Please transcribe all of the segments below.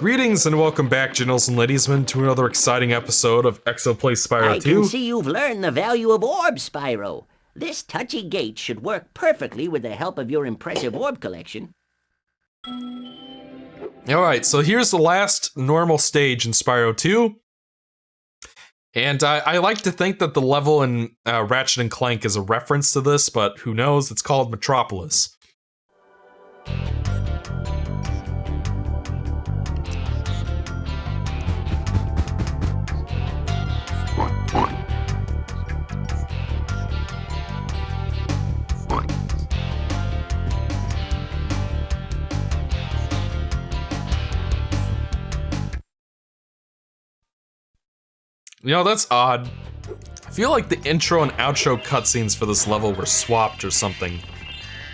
Greetings and welcome back, gentles and ladiesmen, to another exciting episode of Exo Plays Spyro 2. I can see you've learned the value of orbs, Spyro. This touchy gate should work perfectly with the help of your impressive orb collection. Alright, so here's the last normal stage in Spyro 2. And I like to think that the level in Ratchet & Clank is a reference to this, but who knows, it's called Metropolis. You know, that's odd. I feel like the intro and outro cutscenes for this level were swapped or something.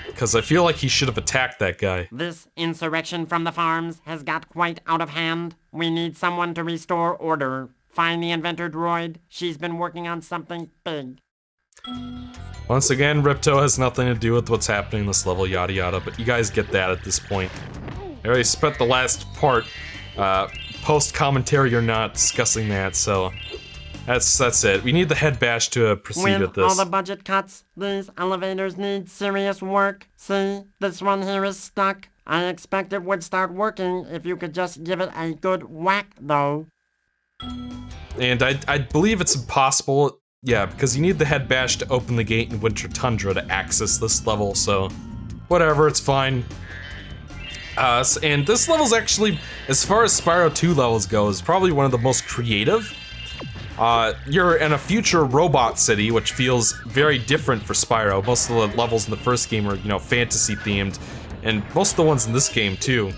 Because I feel like he should have attacked that guy. This insurrection from the farms has got quite out of hand. We need someone to restore order. Find the inventor droid. She's been working on something big. Once again, Ripto has nothing to do with what's happening in this level, yada yada, but you guys get that at this point. I already spent the last part, post-commentary or not, discussing that, so... That's it. We need the head bash to proceed with With all this. the budget cuts, these elevators need serious work. See, this one here is stuck. I expect it would start working if you could just give it a good whack, though. And I believe it's impossible, yeah, because you need the head bash to open the gate in Winter Tundra to access this level, so... Whatever, it's fine. And this level's actually, as far as Spyro 2 levels go, is probably one of the most creative. You're in a future robot city, which feels very different for Spyro. Most of the levels in the first game are, you know, fantasy themed, and most of the ones in this game too.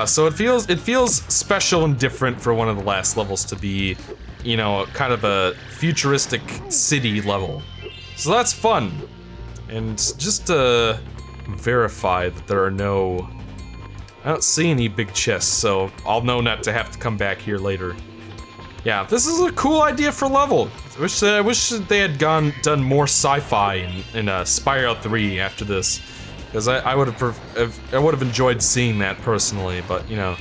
So it feels special and different for one of the last levels to be, you know, kind of a futuristic city level. So that's fun. And just to verify that there are no... I don't see any big chests, so I'll know not to have to come back here later. Yeah, this is a cool idea for a level. I wish they had done more sci-fi in Spyro 3 after this, because I would have enjoyed seeing that personally. But you know,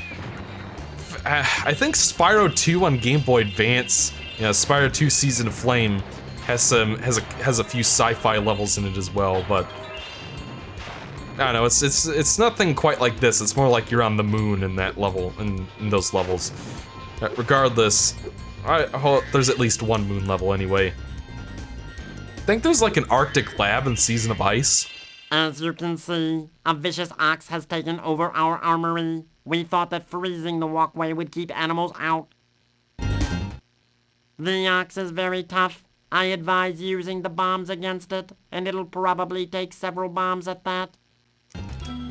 I think Spyro 2 on Game Boy Advance, you know, Spyro 2 Season of Flame has a few sci-fi levels in it as well. But I don't know, it's nothing quite like this. It's more like you're on the moon in that level, in those levels. Regardless, I hope there's at least one moon level anyway. I think there's like an Arctic lab in Season of Ice. As you can see, a vicious ox has taken over our armory. We thought that freezing the walkway would keep animals out. The ox is very tough. I advise using the bombs against it, and it'll probably take several bombs at that.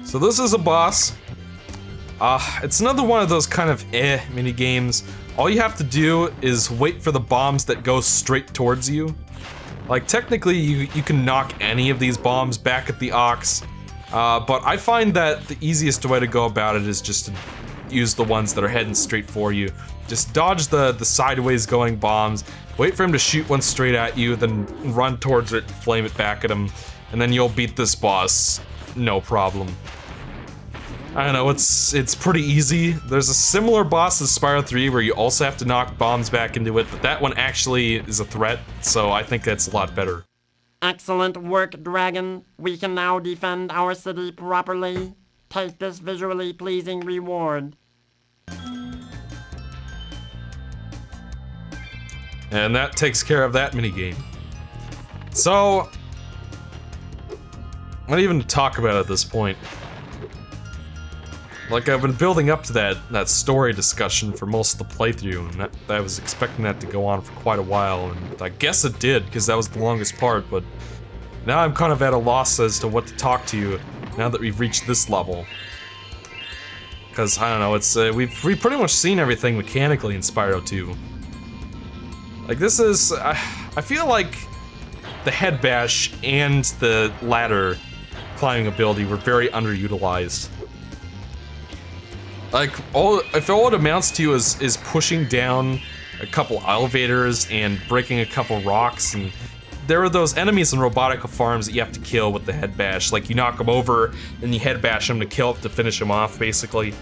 So this is a boss. It's another one of those kind of mini games. All you have to do is wait for the bombs that go straight towards you. Like, technically, you can knock any of these bombs back at the ox, but I find that the easiest way to go about it is just to use the ones that are heading straight for you. Just dodge the sideways going bombs, wait for him to shoot one straight at you, then run towards it and flame it back at him, and then you'll beat this boss, no problem. I don't know, it's pretty easy. There's a similar boss as Spyro 3 where you also have to knock bombs back into it, but that one actually is a threat, so I think that's a lot better. Excellent work, Dragon. We can now defend our city properly. Take this visually pleasing reward. And that takes care of that minigame. So, what even to talk about at this point? Like, I've been building up to that story discussion for most of the playthrough, and I was expecting that to go on for quite a while, and I guess it did, because that was the longest part, but now I'm kind of at a loss as to what to talk to you now that we've reached this level. Because, I don't know, it's we've pretty much seen everything mechanically in Spyro 2. Like, this is... I feel like the head bash and the ladder climbing ability were very underutilized. Like, if all it amounts to is pushing down a couple elevators and breaking a couple rocks, and there are those enemies in Robotica Farms that you have to kill with the head bash. Like, you knock them over, and you head bash them to kill to finish them off, basically.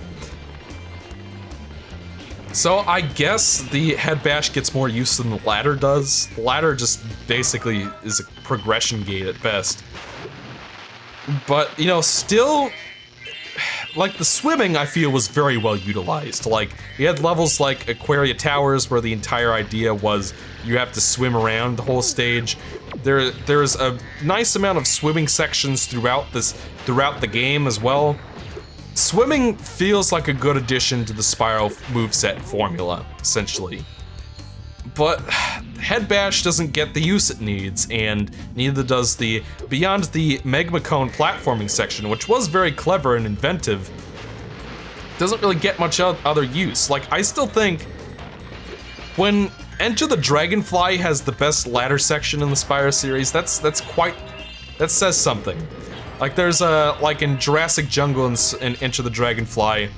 So I guess the head bash gets more use than the ladder does. The ladder just basically is a progression gate at best. But, you know, still, like, the swimming, I feel, was very well utilized. Like, you had levels like Aquaria Towers, where the entire idea was you have to swim around the whole stage. There's a nice amount of swimming sections throughout the game as well. Swimming feels like a good addition to the Spyro moveset formula, essentially. But Head Bash doesn't get the use it needs, and neither does the Beyond the Magma Cone platforming section, which was very clever and inventive. Doesn't really get much other use. Like, I still think when Enter the Dragonfly has the best ladder section in the Spyro series, that says something. Like, there's like in Jurassic Jungle and Enter the Dragonfly,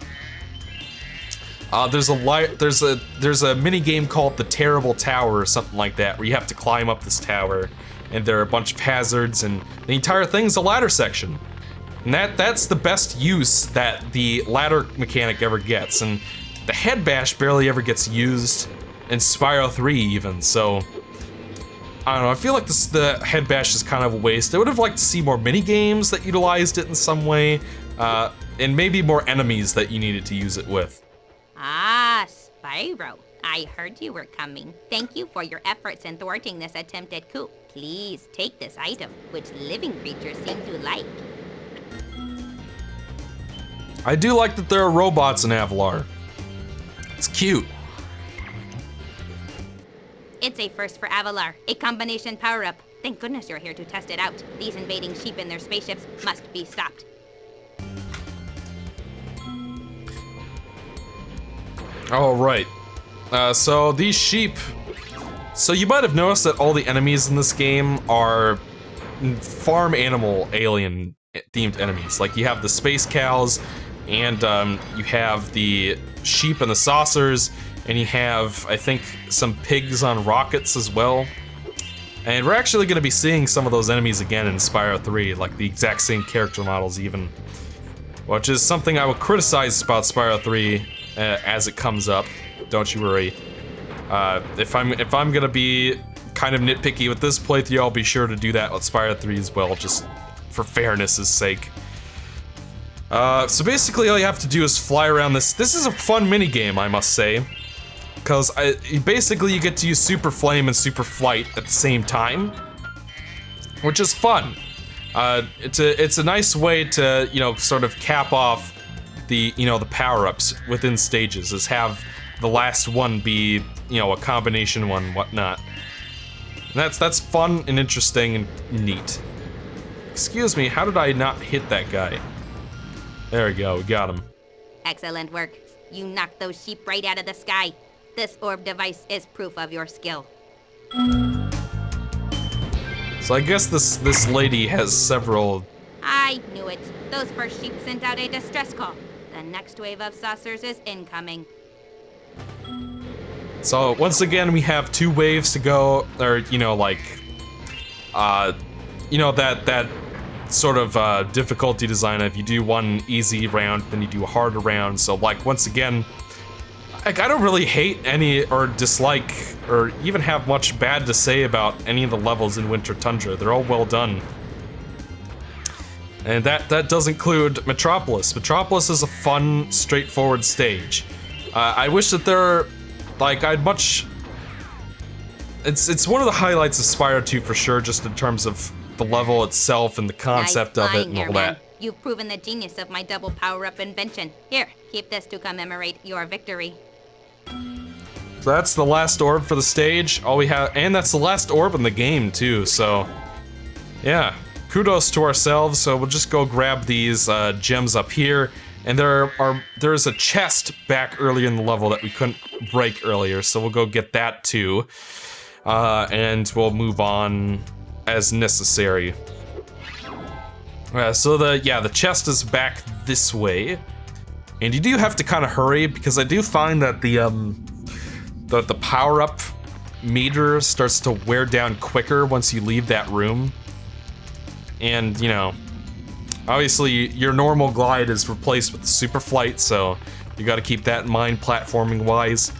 there's a mini game called the Terrible Tower or something like that, where you have to climb up this tower, and there are a bunch of hazards, and the entire thing's a ladder section. And that's the best use that the ladder mechanic ever gets, and the Head Bash barely ever gets used in Spyro 3 even, so I don't know, I feel like the Head Bash is kind of a waste. I would have liked to see more mini-games that utilized it in some way, and maybe more enemies that you needed to use it with. Ah, Spyro. I heard you were coming. Thank you for your efforts in thwarting this attempted coup. Please take this item, which living creatures seem to like. I do like that there are robots in Avalar. It's cute. It's a first for Avalar, a combination power-up. Thank goodness you're here to test it out. These invading sheep in their spaceships must be stopped. All right. So these sheep. So you might have noticed that all the enemies in this game are farm animal alien themed enemies. Like you have the space cows, and you have the sheep and the saucers, and you have, I think, some pigs on rockets as well. And we're actually going to be seeing some of those enemies again in Spyro 3, like the exact same character models even. Which is something I will criticize about Spyro 3 as it comes up. Don't you worry. If I'm gonna be kind of nitpicky with this playthrough, I'll be sure to do that with Spyro 3 as well, just for fairness' sake. So basically all you have to do is fly around this. This is a fun minigame, I must say. Because basically you get to use Super Flame and Super Flight at the same time. Which is fun. It's a nice way to, you know, sort of cap off the, you know, the power-ups within stages, is have the last one be, you know, a combination one and whatnot. And that's fun and interesting and neat. Excuse me, how did I not hit that guy? There we go, we got him. Excellent work. You knocked those sheep right out of the sky. This orb device is proof of your skill. So I guess this lady has several... I knew it. Those first sheep sent out a distress call. The next wave of saucers is incoming. So once again, we have 2 waves to go, or, you know, like, you know, that sort of difficulty design of you do one easy round, then you do a harder round. So, like, once again, like, I don't really hate any or dislike or even have much bad to say about any of the levels in Winter Tundra. They're all well done. And that does include Metropolis. Metropolis is a fun, straightforward stage. I wish that there, like, it's one of the highlights of Spyro 2 for sure, just in terms of the level itself and the concept nice of it and all airman. that. You've proven the genius of my double power-up invention. Here, keep this to commemorate your victory. So that's the last orb for the stage. All we have, and that's the last orb in the game too. So, yeah, kudos to ourselves. So we'll just go grab these gems up here, and there's a chest back earlier in the level that we couldn't break earlier. So we'll go get that too, and we'll move on as necessary. So the chest is back this way, and you do have to kind of hurry because I do find that the power-up meter starts to wear down quicker once you leave that room. And, you know, obviously your normal glide is replaced with the super flight, so You gotta keep that in mind, platforming-wise.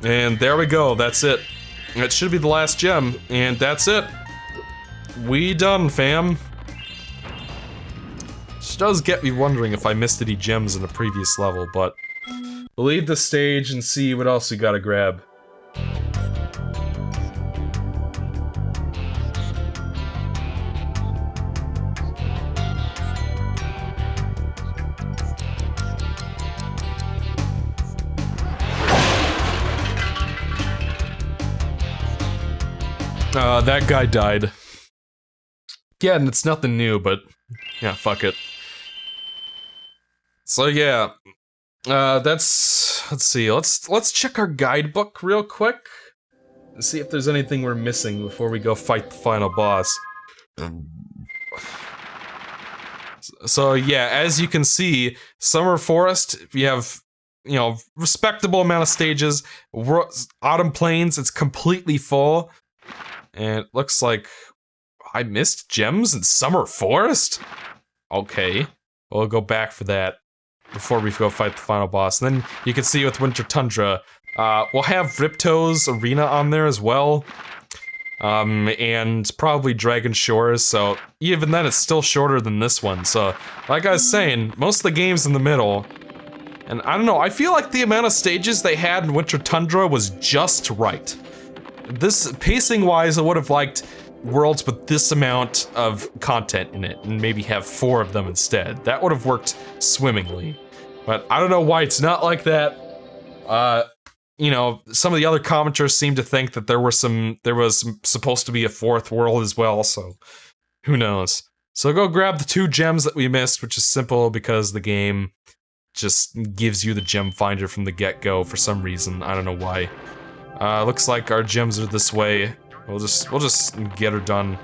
And there we go, that's it. That should be the last gem, and that's it. We done, fam. Which does get me wondering if I missed any gems in the previous level, but we'll leave the stage and see what else we gotta grab. That guy died. Yeah, and it's nothing new, but yeah, fuck it. So yeah, let's see. Let's check our guidebook real quick and see if there's anything we're missing before we go fight the final boss. So yeah, as you can see, Summer Forest, you have, you know, respectable amount of stages. Autumn Plains, it's completely full. And it looks like I missed gems in Summer Forest? Okay. We'll go back for that before we go fight the final boss. And then you can see with Winter Tundra, we'll have Ripto's arena on there as well. And probably Dragon Shores, so even then it's still shorter than this one. So, like I was saying, most of the game's in the middle. And I don't know, I feel like the amount of stages they had in Winter Tundra was just right. This, pacing-wise, I would have liked worlds with this amount of content in it, and maybe have 4 of them instead. That would have worked swimmingly. But I don't know why it's not like that. You know, some of the other commenters seem to think that there was supposed to be a 4th world as well, so who knows. So go grab the 2 gems that we missed, which is simple because the game just gives you the gem finder from the get-go for some reason. I don't know why. Looks like our gems are this way. We'll just get her done.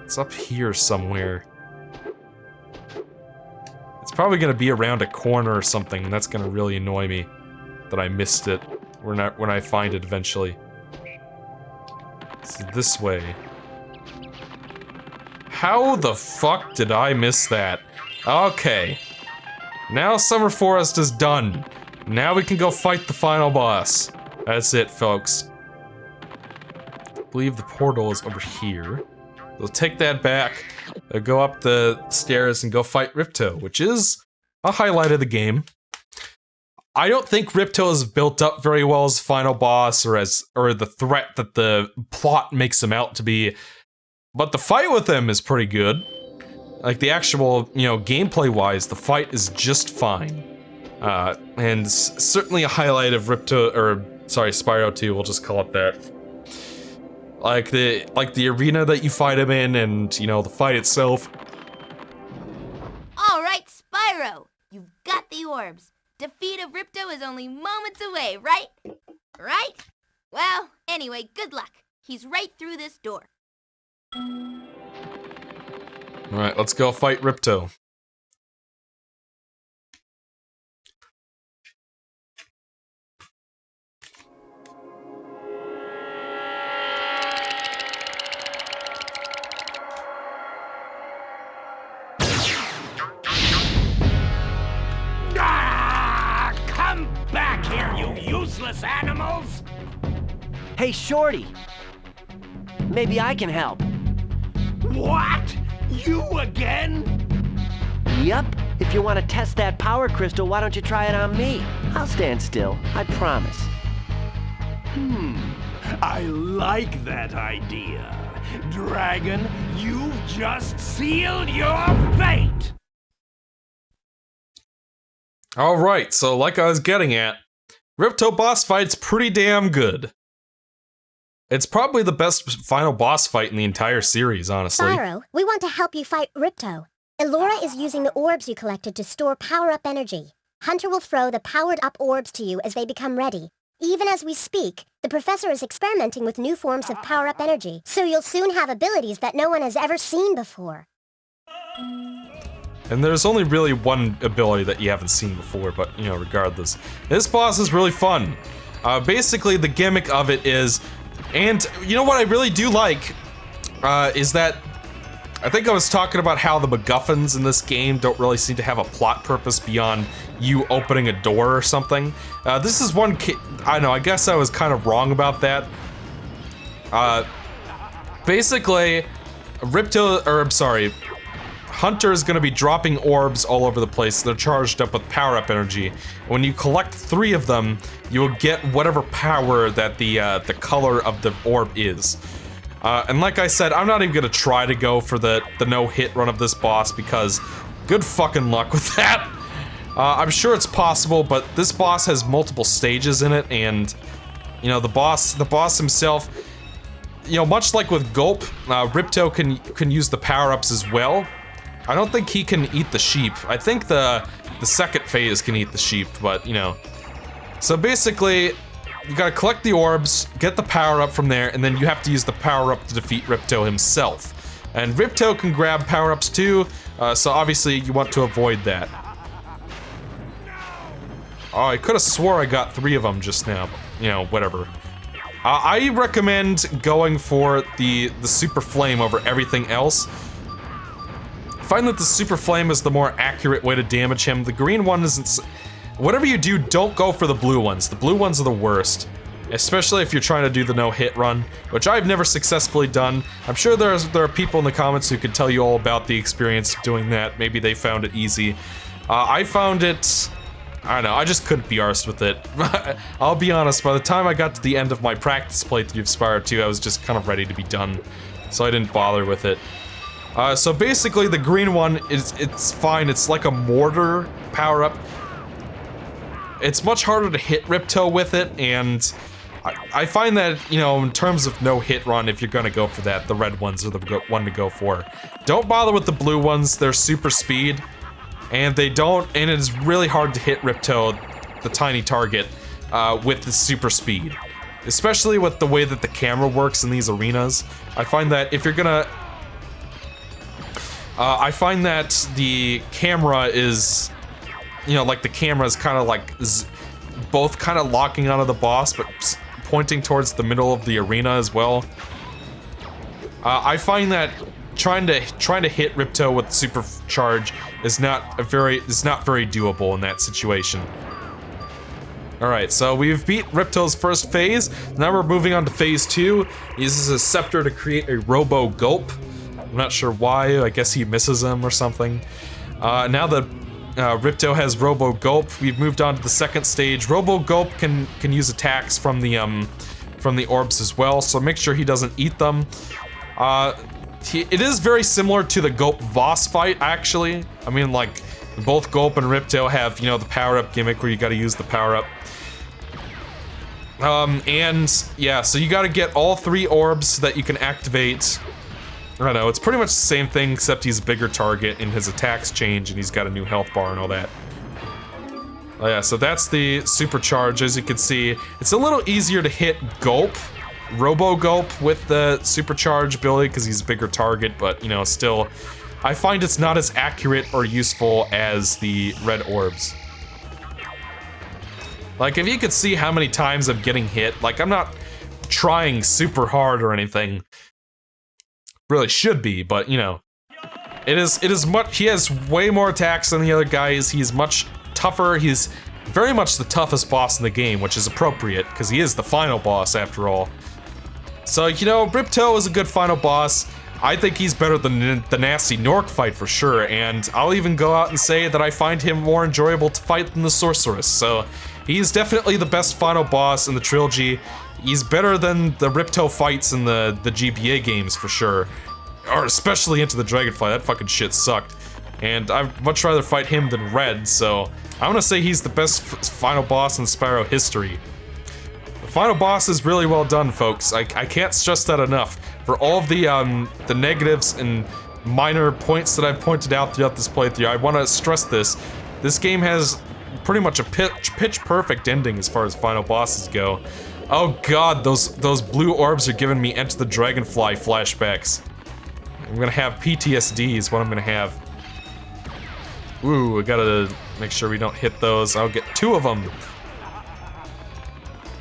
It's up here somewhere. It's probably gonna be around a corner or something, and that's gonna really annoy me that I missed it when I find it eventually. It's this way. How the fuck did I miss that? Okay. Now Summer Forest is done. Now we can go fight the final boss. That's it, folks. I believe the portal is over here. We'll take that back, go up the stairs and go fight Ripto, which is a highlight of the game. I don't think Ripto is built up very well as final boss or the threat that the plot makes him out to be, but the fight with him is pretty good. Like the actual, you know, gameplay-wise, the fight is just fine. And certainly a highlight of Spyro 2, we'll just call it that. Like the arena that you fight him in and, you know, the fight itself. Alright, Spyro! You've got the orbs. Defeat of Ripto is only moments away, right? Right? Well, anyway, good luck. He's right through this door. Alright, let's go fight Ripto. Back here, you useless animals! Hey, Shorty! Maybe I can help. What? You again? Yep. If you want to test that power crystal, why don't you try it on me? I'll stand still, I promise. I like that idea. Dragon, you've just sealed your fate! Alright, so like I was getting at, Ripto boss fight's pretty damn good. It's probably the best final boss fight in the entire series, honestly. Spyro, we want to help you fight Ripto. Elora is using the orbs you collected to store power-up energy. Hunter will throw the powered-up orbs to you as they become ready. Even as we speak, the professor is experimenting with new forms of power-up energy, so you'll soon have abilities that no one has ever seen before. And there's only really one ability that you haven't seen before, but, you know, regardless. This boss is really fun. Basically, the gimmick of it is, and you know what I really do like, is that I think I was talking about how the MacGuffins in this game don't really seem to have a plot purpose beyond you opening a door or something. This is one I know, I guess I was kind of wrong about that. Basically, Hunter is gonna be dropping orbs all over the place. They're charged up with power-up energy. When you collect 3 of them, you will get whatever power that the color of the orb is. And like I said, I'm not even gonna try to go for the no-hit run of this boss because good fucking luck with that. I'm sure it's possible, but this boss has multiple stages in it, and you know the boss himself, you know, much like with Gulp, Ripto can use the power-ups as well. I don't think he can eat the sheep. I think the second phase can eat the sheep, but you know. So basically, you gotta collect the orbs, get the power-up from there, and then you have to use the power-up to defeat Ripto himself. And Ripto can grab power-ups too, so obviously you want to avoid that. Oh, I could have swore I got 3 of them just now, but, you know, whatever. I recommend going for the Super Flame over everything else. I find that the Super Flame is the more accurate way to damage him. The green one isn't... Whatever you do, don't go for the blue ones. The blue ones are the worst. Especially if you're trying to do the no-hit run, which I've never successfully done. I'm sure there are people in the comments who can tell you all about the experience of doing that. Maybe they found it easy. I found it... I don't know, I just couldn't be arsed with it. I'll be honest, by the time I got to the end of my practice playthrough of Spyro 2, I was just kind of ready to be done. So I didn't bother with it. So basically the green one, it's fine, it's like a mortar power-up. It's much harder to hit Ripto with it, and I find that, you know, in terms of no-hit run, if you're gonna go for that, the red ones are the one to go for. Don't bother with the blue ones, they're super speed. And it is really hard to hit Ripto, the tiny target, with the super speed. Especially with the way that the camera works in these arenas. I find that if you're gonna... I find that the camera is... You know, like the camera is kind of like... both kind of locking onto the boss, but pointing towards the middle of the arena as well. I find that trying to hit Ripto with supercharge is not very doable in that situation. Alright, so we've beat Ripto's first phase. Now we're moving on to phase 2. He uses his scepter to create a Robo Gulp. I'm not sure why, I guess he misses him or something. Now that Ripto has Robo Gulp, we've moved on to the second stage. Robo Gulp can use attacks from the orbs as well, so make sure he doesn't eat them. It is very similar to the Gulp Voss fight, actually. I mean, like, both Gulp and Ripto have, you know, the power-up gimmick where you gotta use the power-up. And, yeah, so you gotta get all 3 orbs that you can activate. I don't know, it's pretty much the same thing, except he's a bigger target and his attacks change and he's got a new health bar and all that. Oh yeah, so that's the supercharge. As you can see, it's a little easier to hit Gulp, Robo Gulp, with the supercharge ability because he's a bigger target, but, you know, still, I find it's not as accurate or useful as the red orbs. Like, if you could see how many times I'm getting hit, like, I'm not trying super hard or anything. Really should be, but, you know, it is much, he has way more attacks than the other guys, he's much tougher, he's very much the toughest boss in the game, which is appropriate, because he is the final boss, after all. So, you know, Ripto is a good final boss. I think he's better than the nasty Nork fight for sure, and I'll even go out and say that I find him more enjoyable to fight than the Sorceress, so he's definitely the best final boss in the trilogy. He's better than the Ripto fights in the GBA games for sure, or especially Into the Dragonfly, that fucking shit sucked. And I'd much rather fight him than Red, so I'm gonna say he's the best final boss in Spyro history. The final boss is really well done, folks. I can't stress that enough. For all of the negatives and minor points that I've pointed out throughout this playthrough, I want to stress this. This game has pretty much a pitch perfect ending as far as final bosses go. Oh god, those blue orbs are giving me Enter the Dragonfly flashbacks. I'm gonna have PTSD is what I'm gonna have. Ooh, I gotta make sure we don't hit those. I'll get 2 of them.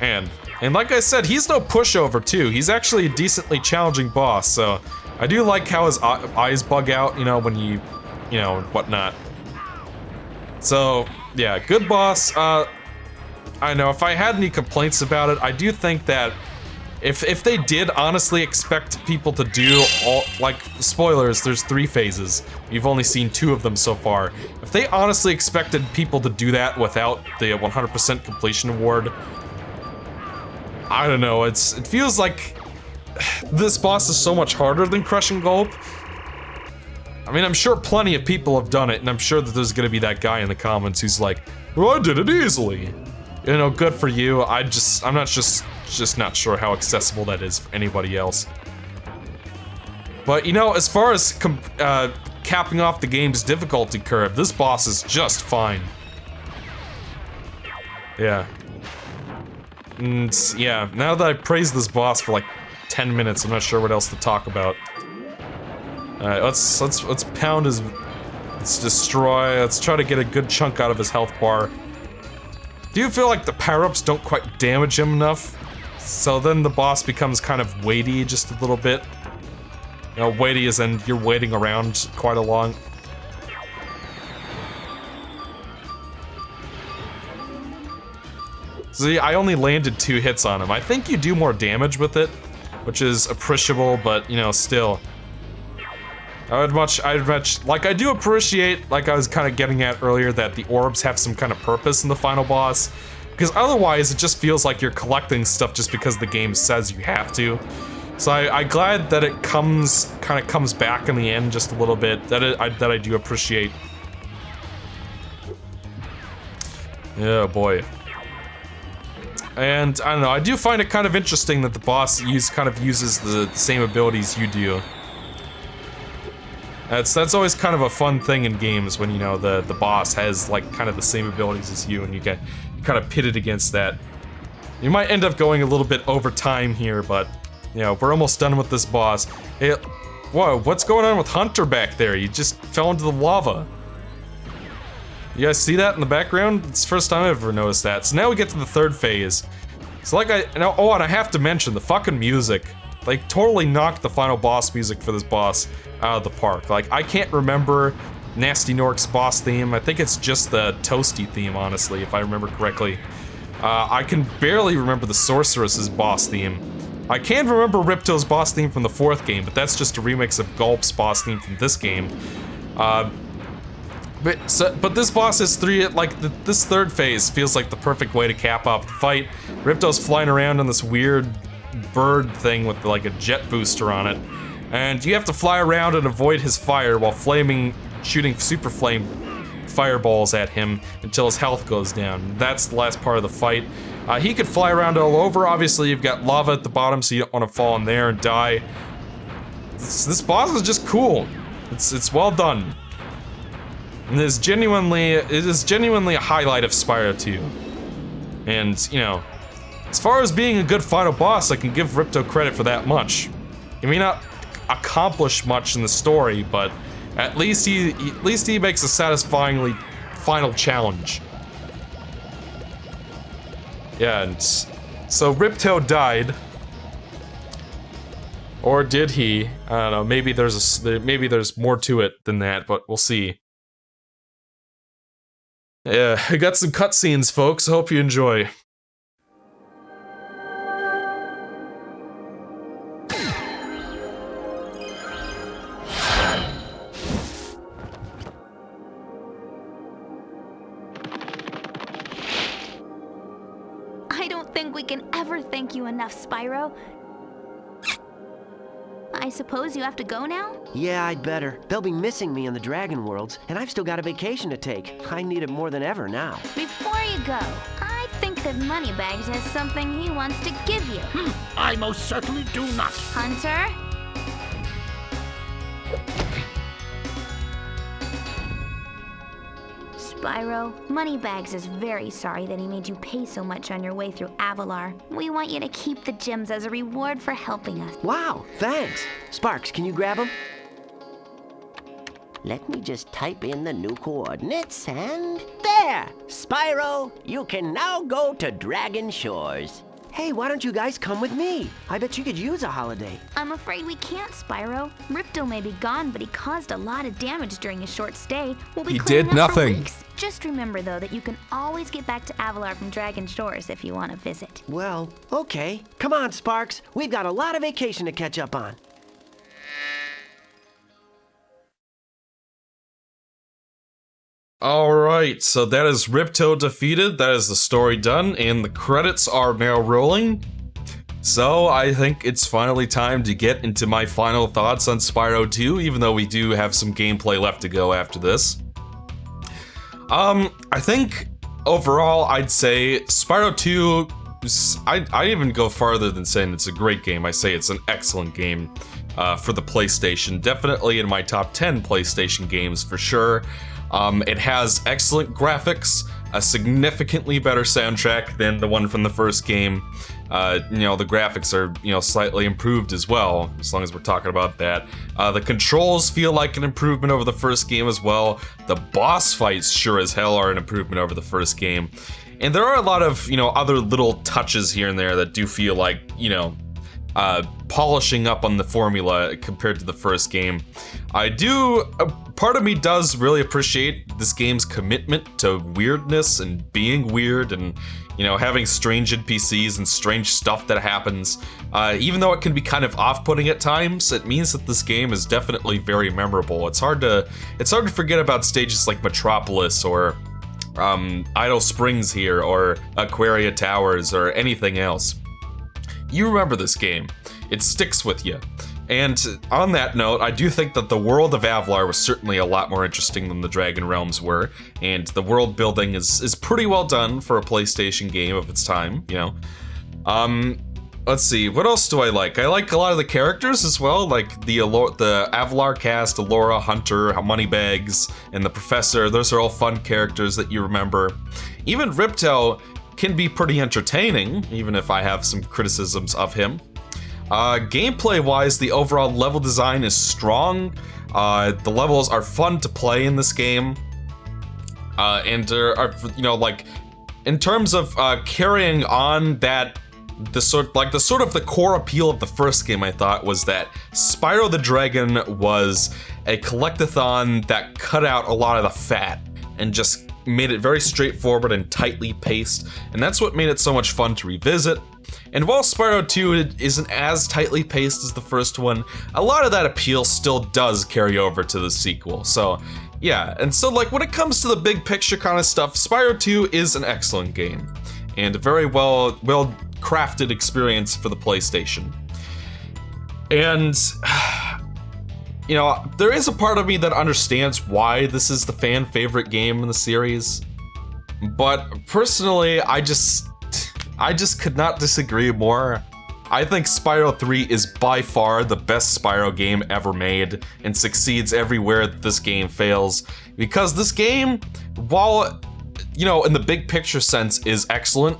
And like I said, he's no pushover too. He's actually a decently challenging boss, so I do like how his eyes bug out, you know, when you know, whatnot. So, yeah, good boss. I know, if I had any complaints about it, I do think that if they did honestly expect people to do all, like, spoilers, there's 3 phases. You've only seen 2 of them so far. If they honestly expected people to do that without the 100% completion award, I don't know, it feels like this boss is so much harder than Crush and Gulp. I mean, I'm sure plenty of people have done it, and I'm sure that there's gonna be that guy in the comments who's like, well, I did it easily. You know, good for you. I'm just not sure how accessible that is for anybody else. But, you know, as far as capping off the game's difficulty curve, this boss is just fine. Yeah. And, yeah, now that I praised this boss for like 10 minutes, I'm not sure what else to talk about. Alright, let's pound his... Let's destroy... Let's try to get a good chunk out of his health bar. Do you feel like the power-ups don't quite damage him enough? So then the boss becomes kind of weighty just a little bit. You know, weighty as in you're waiting around quite a long. See, I only landed 2 hits on him. I think you do more damage with it, which is appreciable, but, you know, still. I'd much, like, I do appreciate, like I was kind of getting at earlier, that the orbs have some kind of purpose in the final boss. Because otherwise, it just feels like you're collecting stuff just because the game says you have to. So I'm glad that it kind of comes back in the end just a little bit, that I do appreciate. Oh boy. And, I don't know, I do find it kind of interesting that the boss kind of uses the same abilities you do. That's always kind of a fun thing in games when, you know, the boss has, like, kind of the same abilities as you and you get kind of pitted against that. You might end up going a little bit over time here, but, you know, we're almost done with this boss. Hey, whoa, what's going on with Hunter back there? You just fell into the lava. You guys see that in the background? It's the first time I've ever noticed that. So now we get to the 3rd phase. So like and I have to mention the fucking music. Like, totally knocked the final boss music for this boss out of the park. Like, I can't remember Nasty Nork's boss theme. I think it's just the Toasty theme, honestly, if I remember correctly. I can barely remember the Sorceress's boss theme. I can remember Ripto's boss theme from the 4th game, but that's just a remix of Gulp's boss theme from this game. But this boss is this 3rd phase feels like the perfect way to cap off the fight. Ripto's flying around on this weird bird thing with like a jet booster on it, and you have to fly around and avoid his fire while shooting super flame fireballs at him until his health goes down. That's the last part of the fight. He could fly around all over. Obviously, you've got lava at the bottom, so you don't want to fall in there and die. This boss is just cool. It's well done. And it is genuinely a highlight of Spyro 2. And, you know, as far as being a good final boss, I can give Ripto credit for that much. He may not accomplish much in the story, but at least he makes a satisfyingly final challenge. Yeah, and so Ripto died. Or did he? I don't know, maybe there's more to it than that, but we'll see. Yeah, I got some cutscenes, folks. Hope you enjoy. I don't think we can ever thank you enough, Spyro. I suppose you have to go now? Yeah, I'd better. They'll be missing me in the Dragon Worlds, and I've still got a vacation to take. I need it more than ever now. Before you go, I think that Moneybags has something he wants to give you. I most certainly do not. Hunter? Spyro, Moneybags is very sorry that he made you pay so much on your way through Avalar. We want you to keep the gems as a reward for helping us. Wow, thanks. Sparks, can you grab them? Let me just type in the new coordinates and... There! Spyro, you can now go to Dragon Shores. Hey, why don't you guys come with me? I bet you could use a holiday. I'm afraid we can't, Spyro. Ripto may be gone, but he caused a lot of damage during his short stay. We'll be He cleaning did up for nothing. weeks. Just remember, though, that you can always get back to Avalar from Dragon Shores if you want to visit. Well, okay. Come on, Sparks. We've got a lot of vacation to catch up on. Alright, so that is Ripto defeated, that is the story done, and the credits are now rolling. So I think it's finally time to get into my final thoughts on Spyro 2, even though we do have some gameplay left to go after this. I think overall I'd say Spyro 2, I even go farther than saying it's a great game. I say it's an excellent game for the PlayStation. Definitely in my top 10 PlayStation games for sure. It has excellent graphics, a significantly better soundtrack than the one from the first game. The graphics are, slightly improved as well, as long as we're talking about that. The controls feel like an improvement over the first game as well. The boss fights sure as hell are an improvement over the first game. And there are a lot of, other little touches here and there that do feel like, polishing up on the formula compared to the first game. Part of me does really appreciate this game's commitment to weirdness and being weird and, having strange NPCs and strange stuff that happens. Even though it can be kind of off-putting at times, it means that this game is definitely very memorable. It's hard to forget about stages like Metropolis or Idle Springs here or Aquaria Towers or anything else. You remember this game. It sticks with you. And on that note, I do think that the world of Avalar was certainly a lot more interesting than the Dragon Realms were, and the world building is pretty well done for a PlayStation game of its time, Let's see, what else do I like? I like a lot of the characters as well, like the Avalar cast, Elora, Hunter, Moneybags, and the Professor. Those are all fun characters that you remember. Even Ripto can be pretty entertaining, even if I have some criticisms of him. Gameplay-wise, the overall level design is strong. The levels are fun to play in this game. And in terms of carrying on that, the sort of the core appeal of the first game, I thought, was that Spyro the Dragon was a collectathon that cut out a lot of the fat and just made it very straightforward and tightly paced, and that's what made it so much fun to revisit. And while Spyro 2 isn't as tightly paced as the first one, a lot of that appeal still does carry over to the sequel. So, yeah, and so when it comes to the big picture kind of stuff, Spyro 2 is an excellent game, and a very well crafted experience for the PlayStation. And there is a part of me that understands why this is the fan favorite game in the series, but personally, I just could not disagree more. I think Spyro 3 is by far the best Spyro game ever made and succeeds everywhere that this game fails, because this game, while, in the big picture sense is excellent,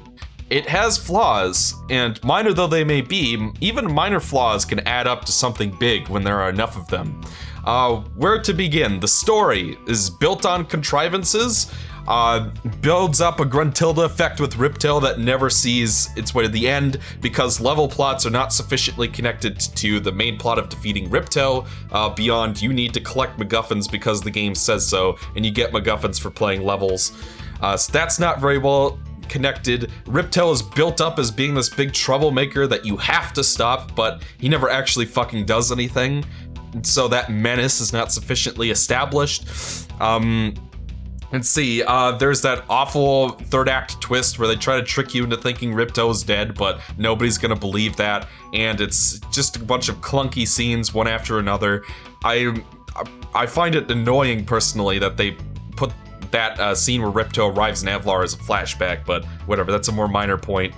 it has flaws, and minor though they may be, even minor flaws can add up to something big when there are enough of them. Where to begin? The story is built on contrivances, builds up a Gruntilda effect with Ripto that never sees its way to the end because level plots are not sufficiently connected to the main plot of defeating Ripto, beyond you need to collect MacGuffins because the game says so, and you get MacGuffins for playing levels. So that's not very well connected. Ripto is built up as being this big troublemaker that you have to stop, but he never actually fucking does anything. So that menace is not sufficiently established. Let's see, there's that awful third act twist where they try to trick you into thinking Ripto's dead, but nobody's gonna believe that, and it's just a bunch of clunky scenes one after another. I find it annoying personally that they put that scene where Ripto arrives in Avalar as a flashback, but whatever, that's a more minor point.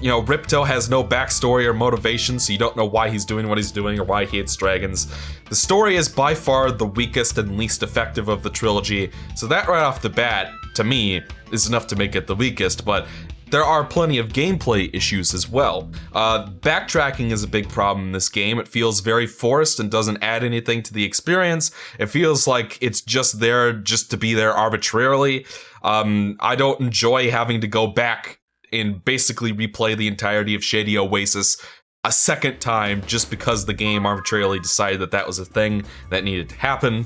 Ripto has no backstory or motivation, so you don't know why he's doing what he's doing or why he hates dragons. The story is by far the weakest and least effective of the trilogy, so that right off the bat, to me, is enough to make it the weakest, but there are plenty of gameplay issues as well. Backtracking is a big problem in this game. It feels very forced and doesn't add anything to the experience. It feels like it's just there just to be there arbitrarily. I don't enjoy having to go back and basically replay the entirety of Shady Oasis a second time just because the game arbitrarily decided that that was a thing that needed to happen.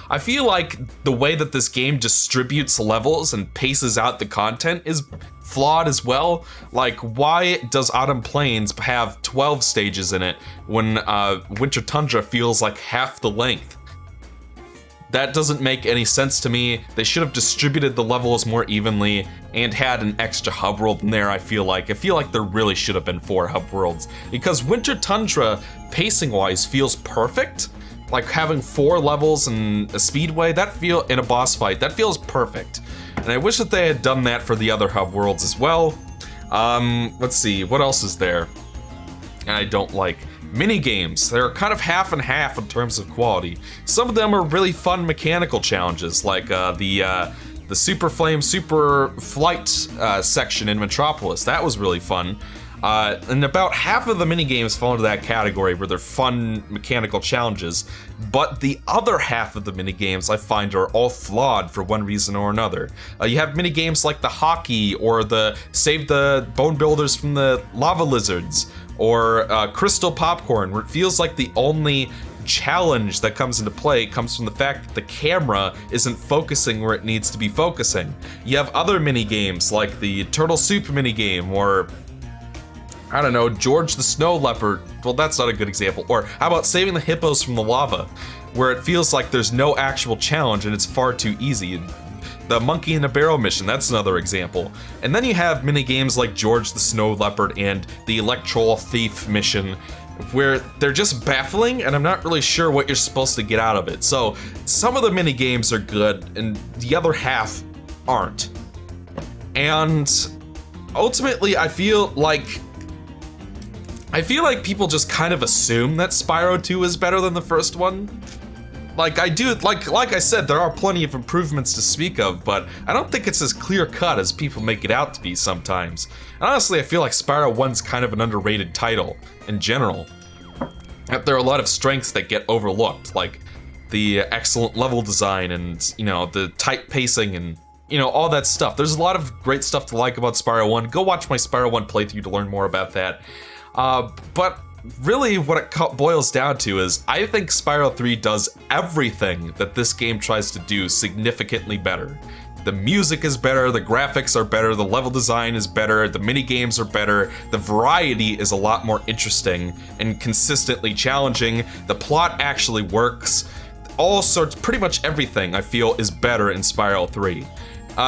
I feel like the way that this game distributes levels and paces out the content is flawed as well. Like, why does Autumn Plains have 12 stages in it when Winter Tundra feels like half the length? That doesn't make any sense to me. They should have distributed the levels more evenly and had an extra hub world in there, I feel like. I feel like there really should have been 4 hub worlds, because Winter Tundra, pacing-wise, feels perfect. Like, having 4 levels and a speedway, in a boss fight, that feels perfect. And I wish that they had done that for the other hub worlds as well. Let's see, what else is there I don't like? Minigames. They're kind of half and half in terms of quality. Some of them are really fun mechanical challenges, like the Super Flame Super Flight section in Metropolis. That was really fun. And about half of the minigames fall into that category where they're fun mechanical challenges, but the other half of the minigames I find are all flawed for one reason or another. You have minigames like the hockey, or the save the bone builders from the lava lizards, or crystal popcorn, where it feels like the only challenge that comes into play comes from the fact that the camera isn't focusing where it needs to be focusing. You have other minigames like the turtle soup minigame, or I don't know, George the Snow Leopard. Well, that's not a good example. Or how about saving the hippos from the lava, where it feels like there's no actual challenge and it's far too easy. The Monkey in a Barrel mission, that's another example. And then you have mini games like George the Snow Leopard and the Electro Thief mission, where they're just baffling and I'm not really sure what you're supposed to get out of it. So some of the mini games are good and the other half aren't. And ultimately, I feel like people just kind of assume that Spyro 2 is better than the first one. Like I said, there are plenty of improvements to speak of, but I don't think it's as clear-cut as people make it out to be sometimes. And honestly, I feel like Spyro 1's kind of an underrated title in general. There are a lot of strengths that get overlooked, like the excellent level design and, you know, the tight pacing and, you know, all that stuff. There's a lot of great stuff to like about Spyro 1. Go watch my Spyro 1 playthrough to learn more about that. But really what it boils down to is I think Spyro 3 does everything that this game tries to do significantly better. The music is better, the graphics are better, the level design is better, the minigames are better, the variety is a lot more interesting and consistently challenging, the plot actually works, all sorts, pretty much everything I feel is better in Spyro 3.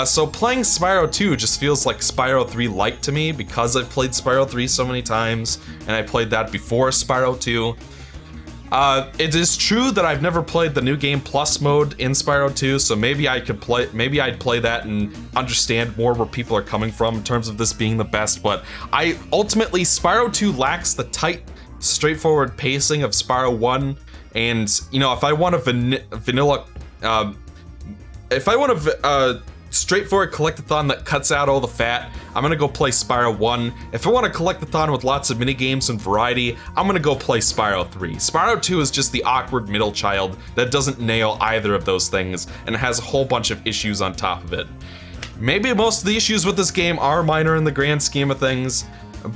So playing Spyro 2 just feels like Spyro 3 Lite to me because I've played Spyro 3 so many times, and I played that before Spyro 2. It is true that I've never played the New Game Plus mode in Spyro 2, so maybe I'd play that and understand more where people are coming from in terms of this being the best, but ultimately, Spyro 2 lacks the tight, straightforward pacing of Spyro 1, and, you know, if I want a straightforward collectathon that cuts out all the fat, I'm gonna go play Spyro 1. If I want a collectathon with lots of minigames and variety, I'm gonna go play Spyro 3. Spyro 2 is just the awkward middle child that doesn't nail either of those things and has a whole bunch of issues on top of it. Maybe most of the issues with this game are minor in the grand scheme of things,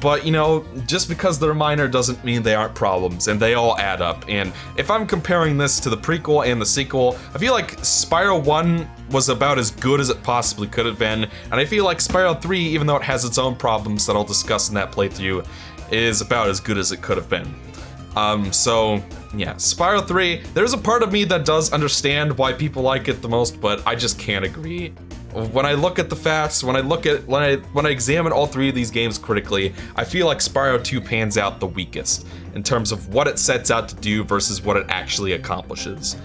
but, you know, just because they're minor doesn't mean they aren't problems, and they all add up. And if I'm comparing this to the prequel and the sequel, I feel like Spyro 1 was about as good as it possibly could have been, and I feel like Spyro 3, even though it has its own problems that I'll discuss in that playthrough, is about as good as it could have been. So, yeah, Spyro 3, there's a part of me that does understand why people like it the most, but I just can't agree. When I look at the facts, when I examine all three of these games critically, I feel like Spyro 2 pans out the weakest in terms of what it sets out to do versus what it actually accomplishes.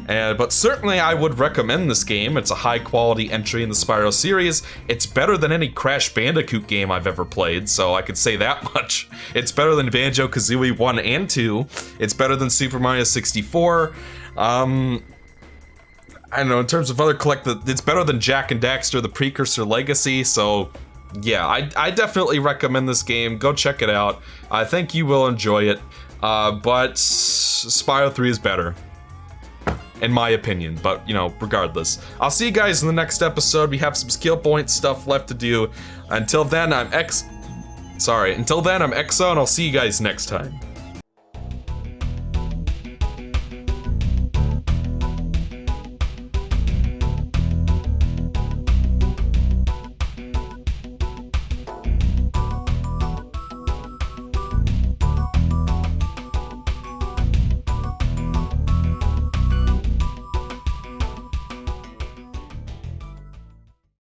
But certainly I would recommend this game. It's a high quality entry in the Spyro series. It's better than any Crash Bandicoot game I've ever played, so I could say that much. It's better than Banjo-Kazooie 1 and 2. It's better than Super Mario 64. I don't know, in terms of other it's better than Jak and Daxter, the Precursor Legacy, so yeah, I definitely recommend this game. Go check it out. I think you will enjoy it. But Spyro 3 is better, in my opinion. But, you know, regardless. I'll see you guys in the next episode. We have some skill point stuff left to do. Until then, I'm Exo, and I'll see you guys next time.